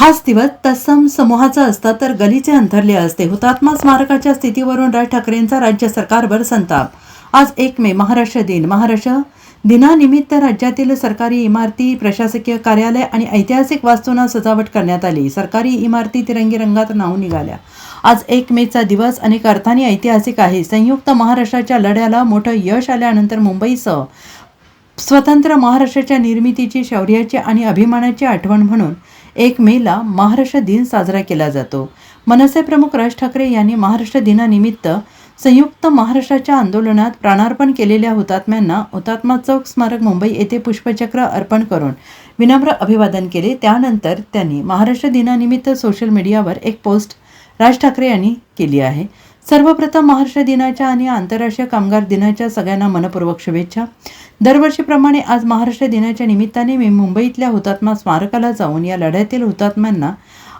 हाच दिवस तत्सम समूहाचा असता तर गलीचे अंथरले असते. हुतात्मा स्मारकाच्या स्थितीवरून राज ठाकरेंचा राज्य सरकारवर संताप. आज 1 मे महाराष्ट्र दिन. महाराष्ट्र दिनानिमित्त राज्यातील सरकारी इमारती, प्रशासकीय कार्यालय आणि ऐतिहासिक वास्तूंना सजावट करण्यात आली. सरकारी इमारती तिरंगी रंगात न्हाऊन निघाल्या. आज 1 मेचा दिवस अनेक अर्थाने ऐतिहासिक आहे. संयुक्त महाराष्ट्राच्या लढ्याला मोठं यश आल्यानंतर मुंबईसह स्वतंत्र महाराष्ट्राच्या निर्मितीची, शौर्याची आणि अभिमानाची आठवण म्हणून 1 मेला महाराष्ट्र दिन साजरा केला जातो. मनसे प्रमुख राज ठाकरे यांनी महाराष्ट्र दिनानिमित्त संयुक्त महाराष्ट्राच्या आंदोलनात प्राणार्पण केलेल्या हुतात्म्यांना हुतात्मा चौक स्मारक मुंबई येथे पुष्पचक्र अर्पण करून विनम्र अभिवादन केले. त्यानंतर त्यांनी महाराष्ट्र दिनानिमित्त सोशल मीडियावर एक पोस्ट राज ठाकरे यांनी केली आहे. सर्वप्रथम महाराष्ट्र दिनाच्या आणि आंतरराष्ट्रीय कामगार दिनाच्या सगळ्यांना मनपूर्वक शुभेच्छा. दरवर्षीप्रमाणे आज महाराष्ट्र दिनाच्या निमित्ताने मी मुंबईतल्या हुतात्मा स्मारकाला जाऊन या लढ्यातील हुतात्म्यांना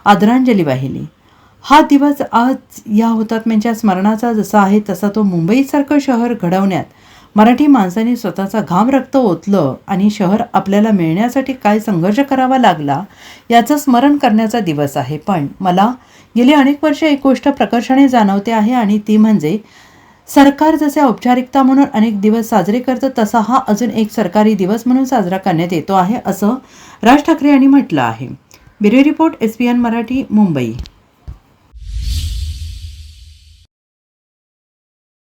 आदरांजली वाहिली. हा दिवस आज या हुतात्म्यांच्या स्मरणाचा जसा आहे तसा तो मुंबईसारखं शहर घडवण्यात मराठी माणसांनी स्वतःचा घाम रक्त ओतलं आणि शहर आपल्याला मिळण्यासाठी काय संघर्ष करावा लागला याचं स्मरण करण्याचा दिवस आहे. पण मला गेली अनेक वर्ष एक गोष्ट प्रकर्षाने जाणवते आहे आणि ती म्हणजे सरकार जसे औपचारिकता म्हणून अनेक दिवस साजरे करतं तसा हा अजून एक सरकारी दिवस म्हणून साजरा करण्यात येतो आहे असं राज ठाकरे यांनी म्हटलं आहे. Bureau report, SPN Marathi, Mumbai.